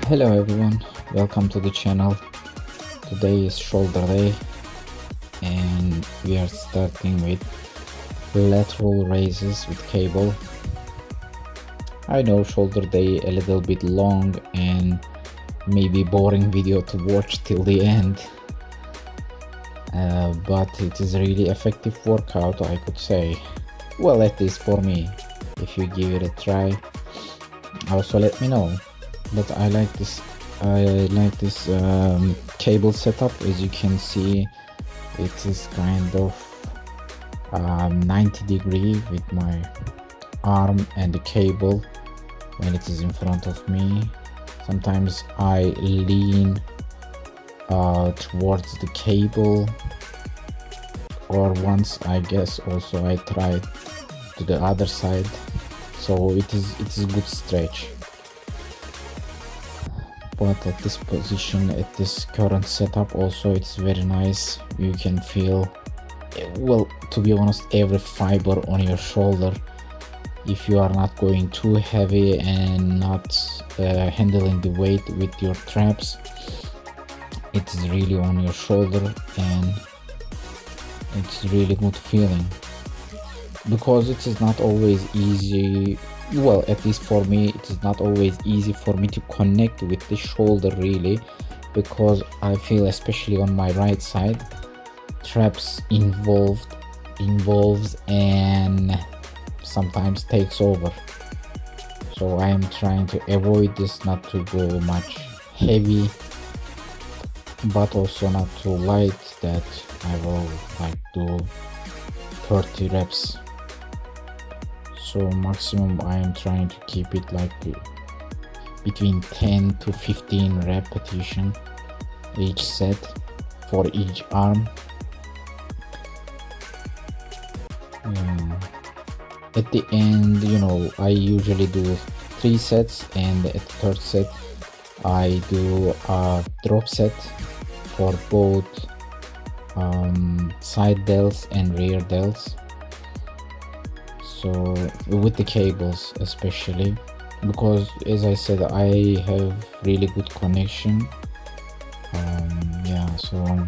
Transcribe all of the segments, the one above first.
Hello everyone, welcome to the channel. Today is shoulder day and we are starting with lateral raises with cable. I know shoulder day a little bit long and maybe boring video to watch till the end, but it is a really effective workout, I could say. Well, at least for me. If you give it a try, also let me know. But I like this cable setup. As you can see, it is kind of 90 degree with my arm and the cable when it is in front of me. Sometimes I lean towards the cable, or once I guess also I tried to the other side, so it is a good stretch. But at this position, at this current setup, also it's very nice. You can feel, well, to be honest, every fiber on your shoulder. If you are not going too heavy and not handling the weight with your traps, it is really on your shoulder and it's really good feeling, because it is not always easy. Well, at least for me, it is not always easy for me to connect with the shoulder really, because I feel, especially on my right side, traps involves and sometimes takes over. So I am trying to avoid this, not to go much heavy but also not too light, that I will like do 30 reps. So maximum I am trying to keep it like between 10 to 15 repetition each set for each arm. At the end, I usually do 3 sets, and at the third set I do a drop set for both side delts and rear delts. So with the cables especially, because as I said, I have really good connection. So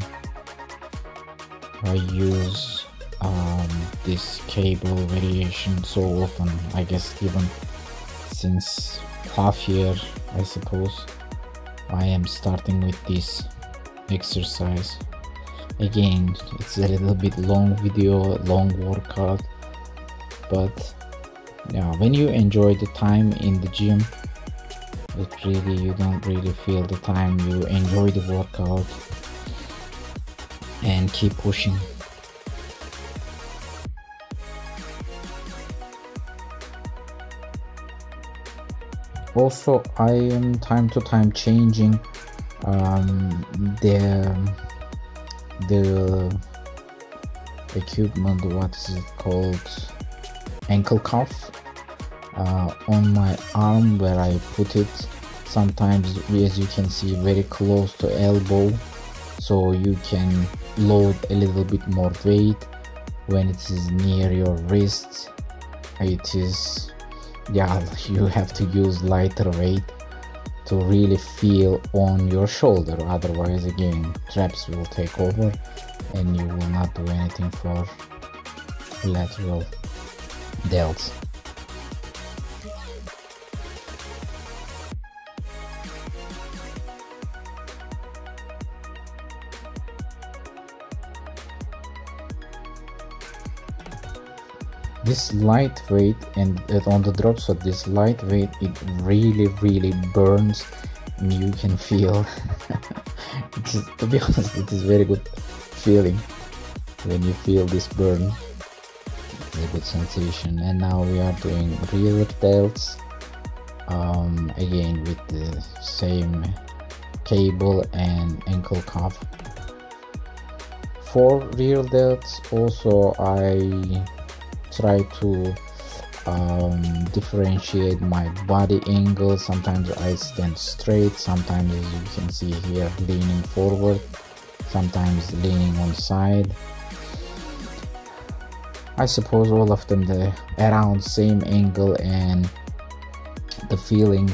I use this cable variation so often, I guess even since half year, I suppose. I am starting with this exercise. Again, it's a little bit long video, long workout, but yeah, when you enjoy the time in the gym, you don't really feel the time. You enjoy the workout and keep pushing. Also, I am time to time changing the equipment, what is it called, ankle cuff on my arm, where I put it. Sometimes, as you can see, very close to elbow, so you can load a little bit more weight. When it is near your wrist, it is, you have to use lighter weight to really feel on your shoulder. Otherwise, again, traps will take over and you will not do anything for lateral delts. This lightweight, and on the drop shot, this lightweight, it really burns, and you can feel to be honest, it is very good feeling when you feel this burn. It's a good sensation. And now we are doing rear delts, again with the same cable and ankle cuff. For rear delts also, I try to differentiate my body angle. Sometimes I stand straight, sometimes, as you can see here, leaning forward, sometimes leaning on side. I suppose all of them around same angle, and the feeling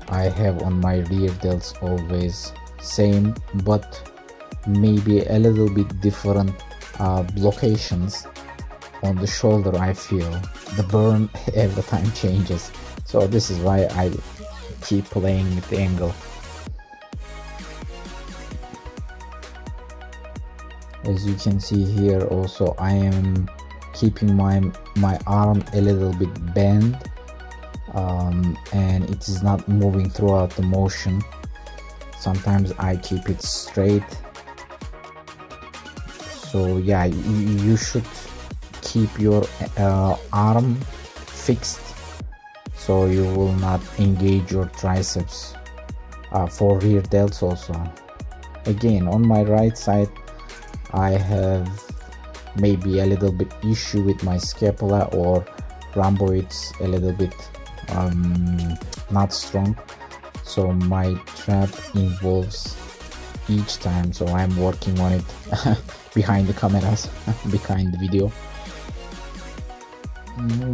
I have on my rear delts always same, but maybe a little bit different locations on the shoulder. I feel the burn every time changes, so this is why I keep playing with the angle. As you can see here also, I am keeping my arm a little bit bent, and it is not moving throughout the motion. Sometimes I keep it straight. So yeah, you should keep your arm fixed so you will not engage your triceps for rear delts also. Again, on my right side I have maybe a little bit issue with my scapula, or rhomboids a little bit not strong, so my trap involves each time, so I'm working on it behind the cameras, behind the video.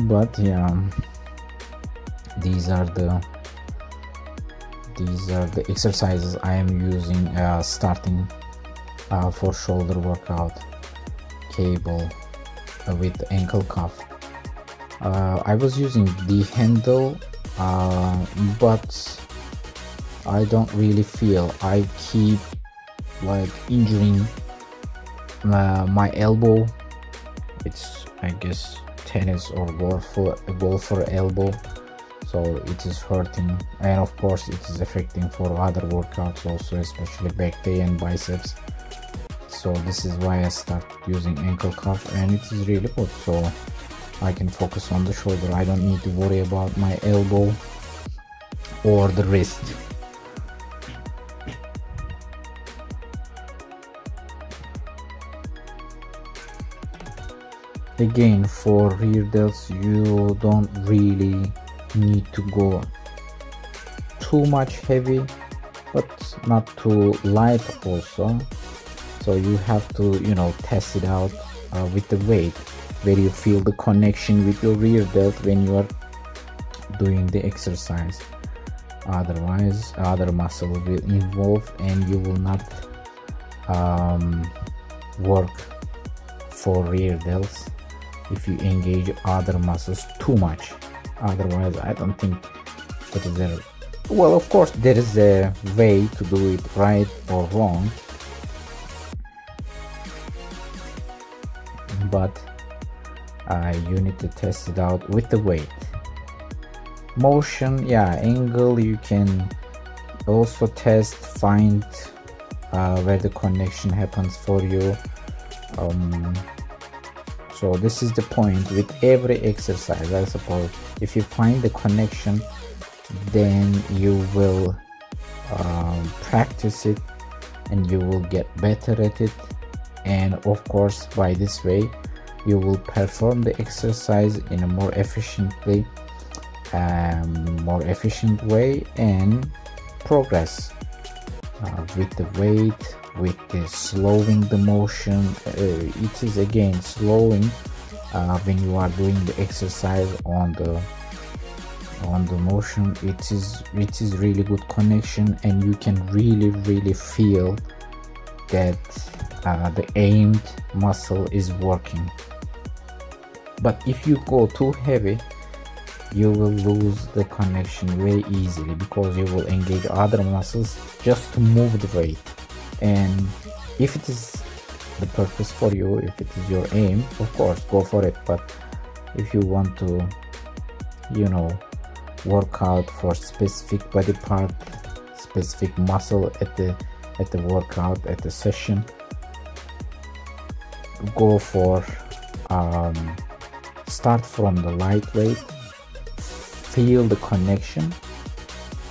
But yeah, these are the exercises I am using starting for shoulder workout. Cable with ankle cuff. I was using the handle, but I don't really feel I keep like injuring my elbow. It's, I guess, tennis or golfer elbow, so it is hurting, and of course it is affecting for other workouts also, especially back day and biceps. So this is why I start using ankle cuff, and it is really good, so I can focus on the shoulder. I don't need to worry about my elbow or the wrist. Again, for rear delts you don't really need to go too much heavy, but not too light also. So you have to, test it out with the weight, where you feel the connection with your rear delt when you are doing the exercise. Otherwise, other muscle will involve, and you will not work for rear delts if you engage other muscles too much. Otherwise, I don't think that is a, well, of course there is a way to do it right or wrong, but you need to test it out with the weight. Motion, yeah, angle, you can also test, find where the connection happens for you. So this is the point with every exercise, I suppose. If you find the connection, then you will practice it and you will get better at it, and of course by this way you will perform the exercise in a more efficient way and progress with the weight, with the slowing the motion. It is again slowing when you are doing the exercise on the motion. It is really good connection, and you can really feel that the aimed muscle is working. But if you go too heavy, you will lose the connection very easily, because you will engage other muscles just to move the weight. And if it is the purpose for you, if it is your aim, of course go for it. But if you want to work out for specific body part, specific muscle at the workout, at the session, go for start from the lightweight, feel the connection,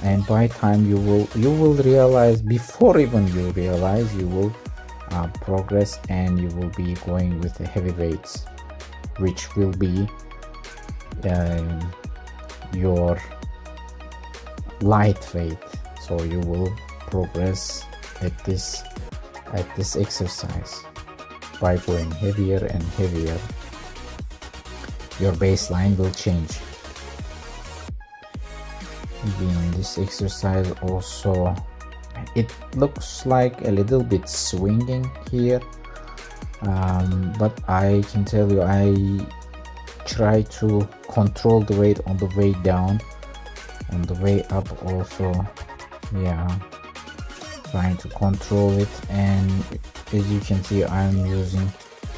and by time you will realize, before even you realize, you will progress, and you will be going with the heavy weights, which will be your lightweight. So you will progress at this exercise by going heavier and heavier. Your baseline will change. Again, this exercise also, it looks like a little bit swinging here, but I can tell you I try to control the weight on the way down. On the way up also, yeah, trying to control it. And as you can see, I'm using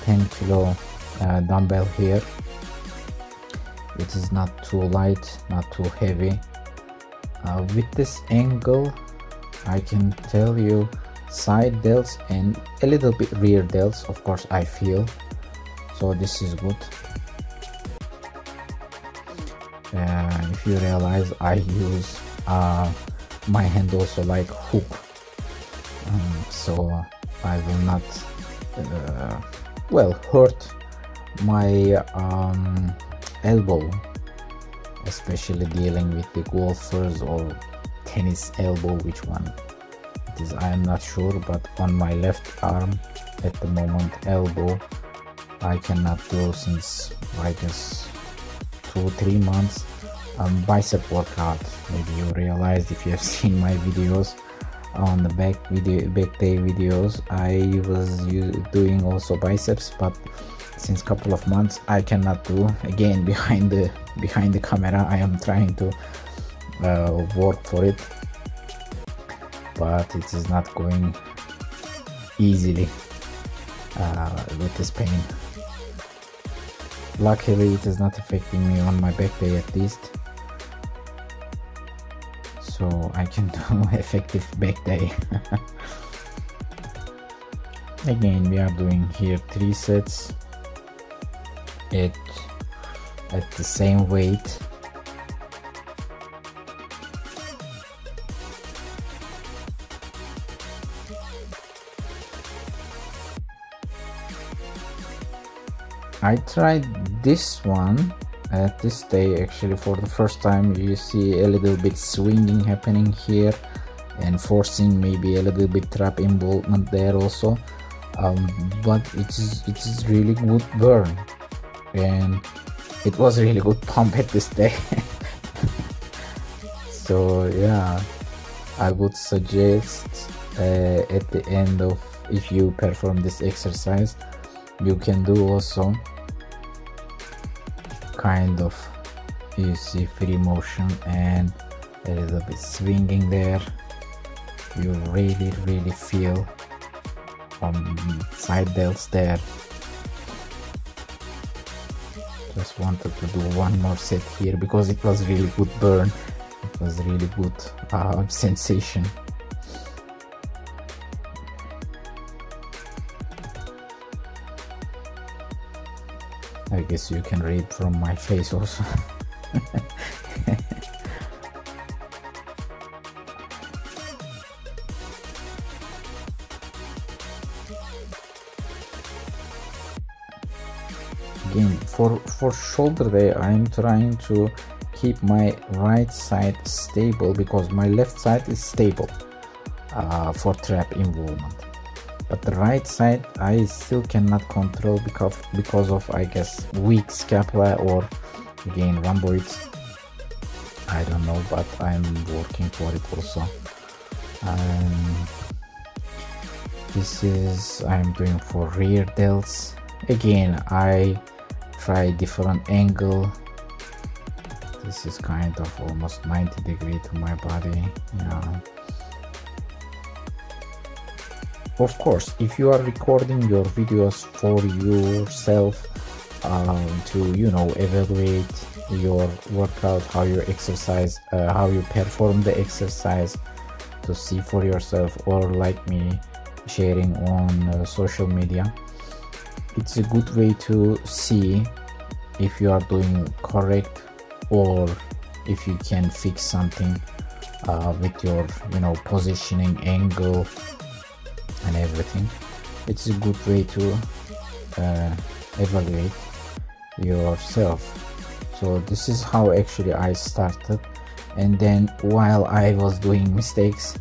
10 kilo dumbbell here. It is not too light, not too heavy. With this angle, I can tell you side delts and a little bit rear delts, of course, I feel. So this is good. If you realize, I use my hand also like hook, so I will not hurt my elbow, especially dealing with the golfers or tennis elbow, which one it is I am not sure, but on my left arm at the moment, elbow, I cannot do since I guess 2-3 months. Bicep workout. Maybe you realized if you have seen my videos on the back day videos, I was doing also biceps, but since couple of months I cannot do. Again, behind the camera I am trying to work for it, but it is not going easily with this pain. Luckily it is not affecting me on my back day at least, so I can do effective back day. Again, we are doing here 3 sets at the same weight. I tried this one at this day actually for the first time. You see a little bit swinging happening here and forcing maybe a little bit trap involvement there also, but it is really good burn, and it was really good pump at this day. So yeah, I would suggest at the end of, if you perform this exercise, you can do also kind of, you see, free motion and a little bit swinging there. You really feel side delts there. Just wanted to do one more set here because it was really good burn. It was really good sensation. I guess you can read from my face also. Again, for shoulder day, I'm trying to keep my right side stable because my left side is stable for trap involvement. But the right side I still cannot control because of, I guess, weak scapula or again rhomboids. I don't know, but I'm working for it also. This is I'm doing for rear delts. Again, I try different angle. This is kind of almost 90 degree to my body. Yeah. Of course, if you are recording your videos for yourself to, you know, evaluate your workout, how you exercise, how you perform the exercise, to see for yourself, or like me, sharing on social media, it's a good way to see if you are doing correct or if you can fix something with your, you know, positioning, angle and everything. It's a good way to evaluate yourself. So this is how actually I started, and then while I was doing mistakes,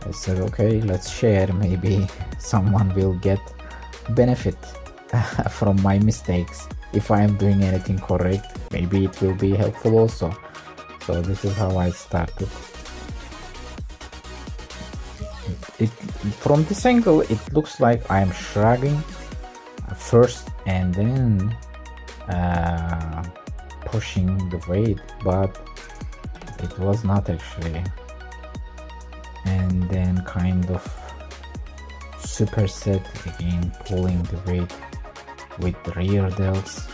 I said, okay, let's share, maybe someone will get benefit from my mistakes. If I am doing anything correct, maybe it will be helpful also. So this is how I started. It from this angle it looks like I'm shrugging first and then pushing the weight, but it was not actually. And then kind of superset again, pulling the weight with the rear delts.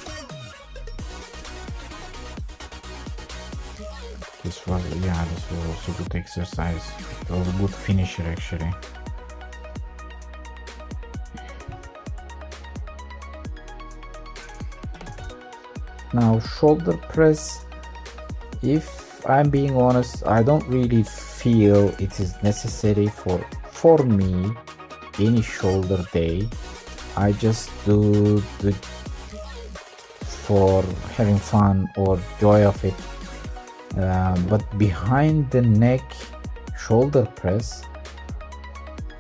This was also good exercise. It was a good finisher actually. Now shoulder press, if I'm being honest, I don't really feel it is necessary for me any shoulder day. I just do the for having fun or joy of it. But behind the neck shoulder press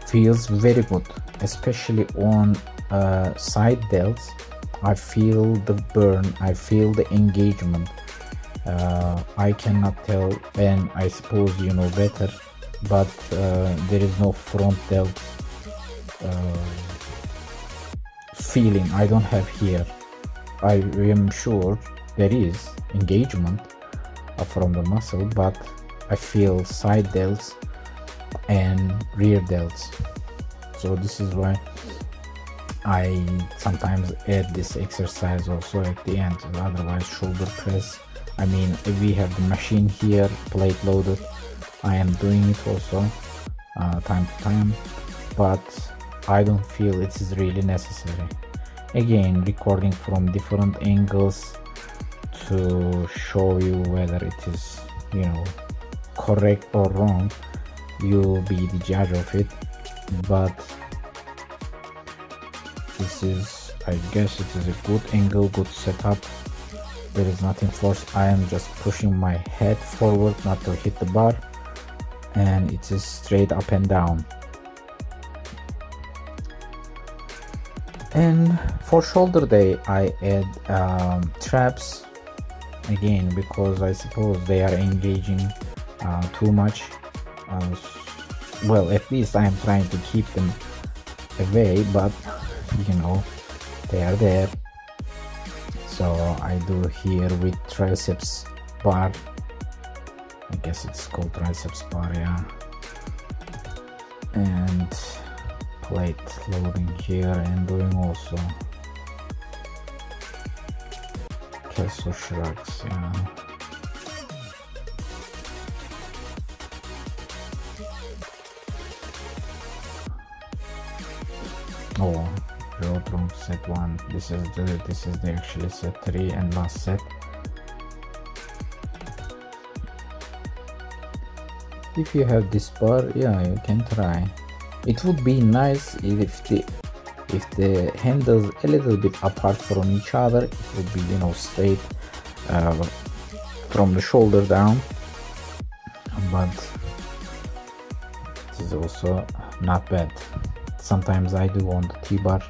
feels very good, especially on side delts. I feel the burn, I feel the engagement. I cannot tell, and I suppose you know better, but there is no front delt feeling. I don't have here. I am sure there is engagement from the muscle, but I feel side delts and rear delts. So this is why I sometimes add this exercise also at the end. Otherwise shoulder press, I mean, if we have the machine here plate loaded, I am doing it also time to time, but I don't feel it is really necessary. Again, recording from different angles to show you whether it is, you know, correct or wrong. You'll be the judge of it, but this is, I guess it is a good angle, good setup. There is nothing forced. I am just pushing my head forward not to hit the bar, and it is straight up and down. And for shoulder day I add traps again, because I suppose they are engaging too much. Well, at least I am trying to keep them away, but you know, they are there. So I do here with triceps bar. I guess it's called triceps bar, yeah. And plate loading here, and doing also queso shrugs, yeah. Oh, velodrome set 1. This is the actually set 3 and last set. If you have this bar, yeah, you can try. It would be nice if the handles a little bit apart from each other. It would be, you know, straight from the shoulder down, but it is also not bad. Sometimes I do on the T-bar,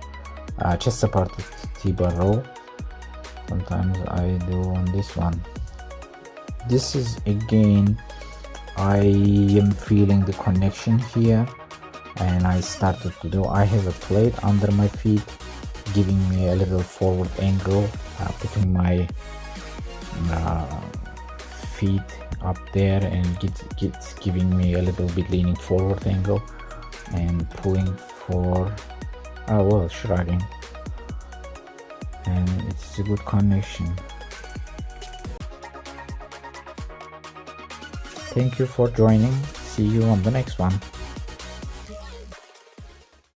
chest supported T-bar row. Sometimes I do on this one. This is again, I am feeling the connection here, and I started to do, I have a plate under my feet giving me a little forward angle, putting my feet up there, and it's giving me a little bit leaning forward angle and pulling for well, shrugging, and it's a good connection. Thank you for joining. See you on the next one.